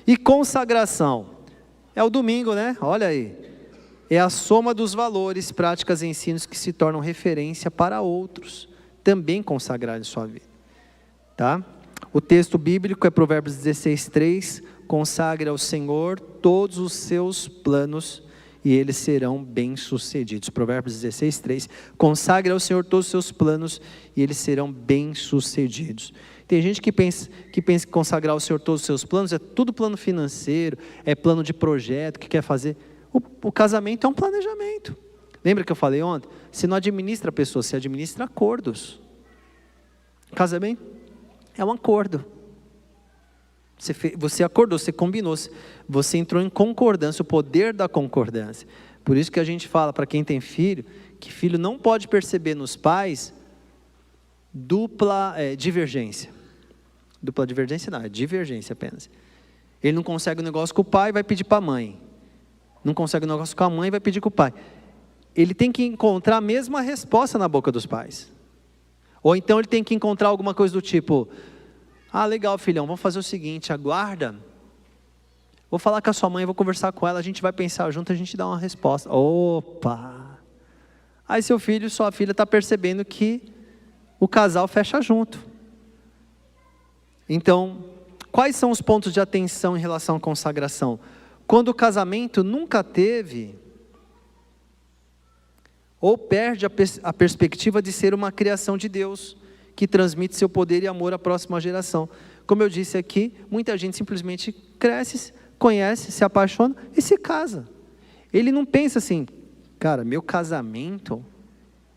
E consagração é o domingo, né? Olha aí. É a soma dos valores, práticas e ensinos que se tornam referência para outros também consagrarem sua vida. Tá? O texto bíblico é Provérbios 16:3. Consagre ao Senhor todos os seus planos e eles serão bem-sucedidos. Provérbios 16:3. Consagre ao Senhor todos os seus planos e eles serão bem-sucedidos. Tem gente que pensa que consagrar ao Senhor todos os seus planos é tudo plano financeiro, é plano de projeto, que quer fazer. O casamento é um planejamento. Lembra que eu falei ontem? Você não administra pessoas, você administra acordos. Casamento é um acordo. Você acordou, você combinou, você entrou em concordância, o poder da concordância. Por isso que a gente fala para quem tem filho, que filho não pode perceber nos pais dupla divergência. Dupla divergência não, é divergência apenas. Ele não consegue um negócio com o pai, vai pedir para a mãe. Não consegue um negócio com a mãe, vai pedir com o pai. Ele tem que encontrar a mesma resposta na boca dos pais. Ou então ele tem que encontrar alguma coisa do tipo: ah, legal, filhão, vamos fazer o seguinte, aguarda. Vou falar com a sua mãe, vou conversar com ela, a gente vai pensar junto, a gente dá uma resposta. Opa! Aí seu filho, sua filha está percebendo que o casal fecha junto. Então, quais são os pontos de atenção em relação à consagração? Quando o casamento nunca teve, ou perde a perspectiva de ser uma criação de Deus, que transmite seu poder e amor à próxima geração. Como eu disse aqui, muita gente simplesmente cresce, conhece, se apaixona e se casa. Ele não pensa assim: cara, meu casamento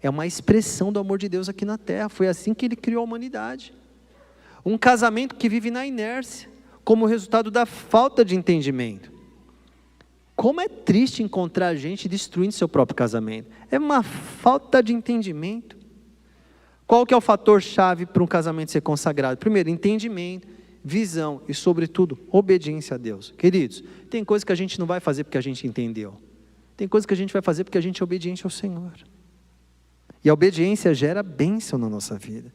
é uma expressão do amor de Deus aqui na terra, foi assim que ele criou a humanidade. Um casamento que vive na inércia, como resultado da falta de entendimento. Como é triste encontrar gente destruindo seu próprio casamento. É uma falta de entendimento. Qual que é o fator-chave para um casamento ser consagrado? Primeiro, entendimento, visão e, sobretudo, obediência a Deus. Queridos, tem coisa que a gente não vai fazer porque a gente entendeu. Tem coisa que a gente vai fazer porque a gente é obediente ao Senhor. E a obediência gera bênção na nossa vida.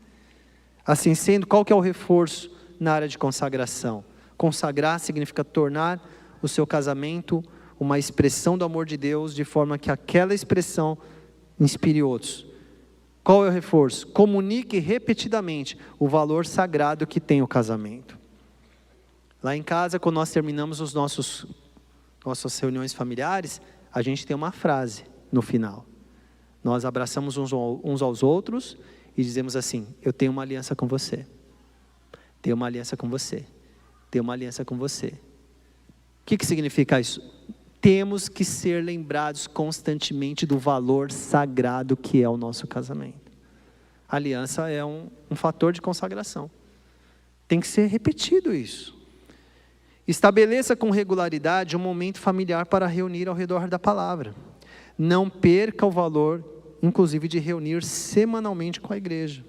Assim sendo, qual que é o reforço na área de consagração? Consagrar significa tornar o seu casamento uma expressão do amor de Deus, de forma que aquela expressão inspire outros. Qual é o reforço? Comunique repetidamente o valor sagrado que tem o casamento. Lá em casa, quando nós terminamos nossas reuniões familiares, a gente tem uma frase no final. Nós abraçamos uns aos outros e dizemos assim: eu tenho uma aliança com você. Tenho uma aliança com você. Tenho uma aliança com você. O que significa isso? Temos que ser lembrados constantemente do valor sagrado que é o nosso casamento. A aliança é um fator de consagração. Tem que ser repetido isso. Estabeleça com regularidade um momento familiar para reunir ao redor da palavra. Não perca o valor, inclusive, de reunir semanalmente com a igreja.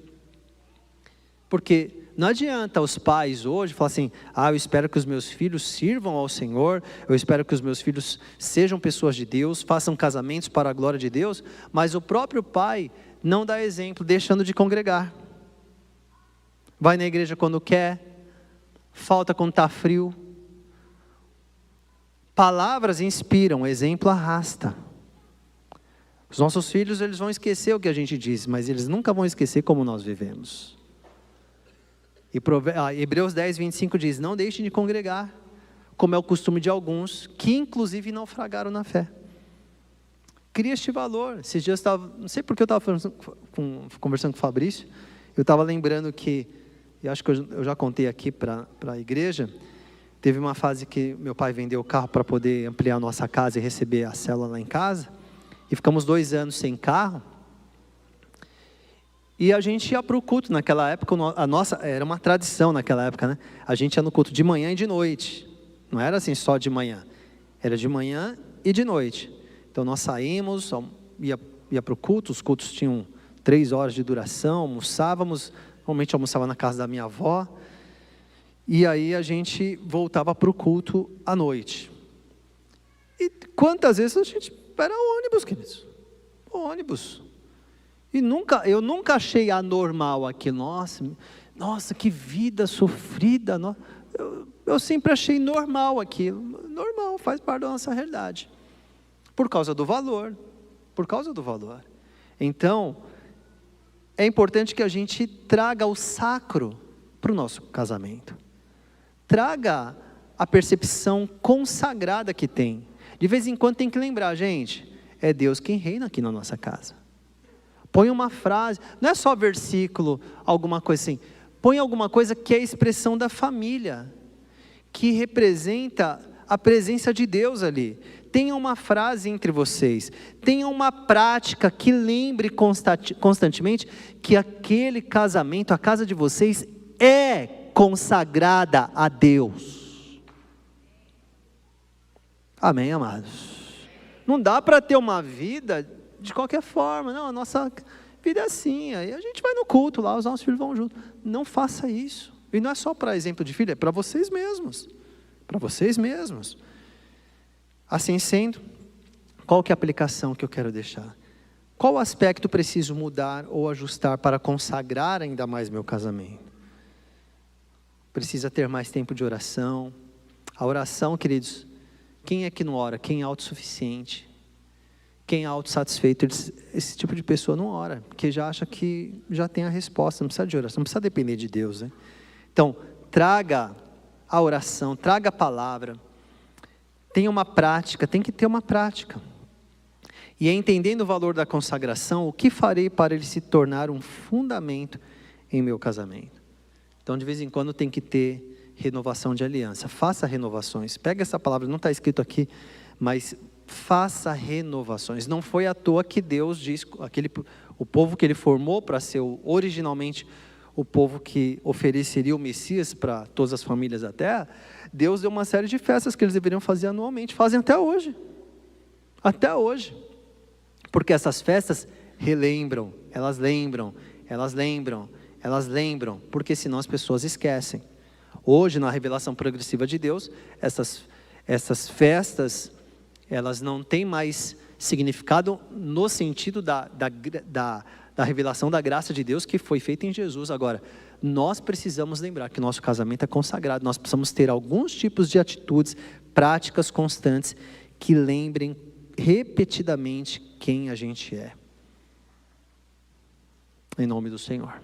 Porque não adianta os pais hoje falar assim: eu espero que os meus filhos sirvam ao Senhor, eu espero que os meus filhos sejam pessoas de Deus, façam casamentos para a glória de Deus, mas o próprio pai não dá exemplo, deixando de congregar. Vai na igreja quando quer, falta quando está frio. Palavras inspiram, exemplo arrasta. Os nossos filhos, eles vão esquecer o que a gente diz, mas eles nunca vão esquecer como nós vivemos. E Hebreus 10:25 diz: não deixem de congregar, como é o costume de alguns, que inclusive naufragaram na fé. Cria este valor. Esses dias eu estava, não sei porque eu estava conversando com o Fabrício, eu estava lembrando que, eu acho que eu já contei aqui para a igreja, teve uma fase que meu pai vendeu o carro para poder ampliar a nossa casa e receber a célula lá em casa, e ficamos 2 anos sem carro. E a gente ia para o culto naquela época, era uma tradição naquela época, né? A gente ia no culto de manhã e de noite. Não era assim só de manhã, era de manhã e de noite. Então nós saímos, ia para o culto, os cultos tinham 3 horas de duração, almoçávamos, normalmente almoçava na casa da minha avó, e aí a gente voltava para o culto à noite. E quantas vezes a gente era ônibus, queridos, ônibus. E eu nunca achei anormal aquilo. Nossa, que vida sofrida. eu sempre achei normal aquilo. Normal, faz parte da nossa realidade. Por causa do valor. Por causa do valor. Então, é importante que a gente traga o sacro para o nosso casamento. Traga a percepção consagrada que tem. De vez em quando tem que lembrar, gente, é Deus quem reina aqui na nossa casa. Põe uma frase, não é só versículo, alguma coisa assim. Põe alguma coisa que é a expressão da família, que representa a presença de Deus ali. Tenha uma frase entre vocês, tenha uma prática que lembre constantemente que aquele casamento, a casa de vocês é consagrada a Deus. Amém, amados? Não dá para ter uma vida de qualquer forma, não, a nossa vida é assim, aí a gente vai no culto lá, os nossos filhos vão junto. Não faça isso. E não é só para exemplo de filho, é para vocês mesmos. Para vocês mesmos. Assim sendo, qual que é a aplicação que eu quero deixar? Qual aspecto preciso mudar ou ajustar para consagrar ainda mais meu casamento? Precisa ter mais tempo de oração. A oração, queridos, quem é que não ora? Quem é autossuficiente? Quem é autossatisfeito? Esse tipo de pessoa não ora, porque já acha que já tem a resposta, não precisa de oração, não precisa depender de Deus, né? Então, traga a oração, traga a palavra, tenha uma prática, tem que ter uma prática. E entendendo o valor da consagração, o que farei para ele se tornar um fundamento em meu casamento? Então, de vez em quando tem que ter renovação de aliança. Faça renovações. Pega essa palavra, não está escrito aqui, mas faça renovações. Não foi à toa que Deus diz, o povo que ele formou para ser originalmente o povo que ofereceria o Messias para todas as famílias da terra, Deus deu uma série de festas que eles deveriam fazer anualmente, fazem até hoje. Até hoje. Porque essas festas relembram, elas lembram, porque senão as pessoas esquecem. Hoje, na revelação progressiva de Deus, essas festas, elas não têm mais significado no sentido da revelação da graça de Deus que foi feita em Jesus. Agora, nós precisamos lembrar que nosso casamento é consagrado, nós precisamos ter alguns tipos de atitudes, práticas constantes, que lembrem repetidamente quem a gente é. Em nome do Senhor.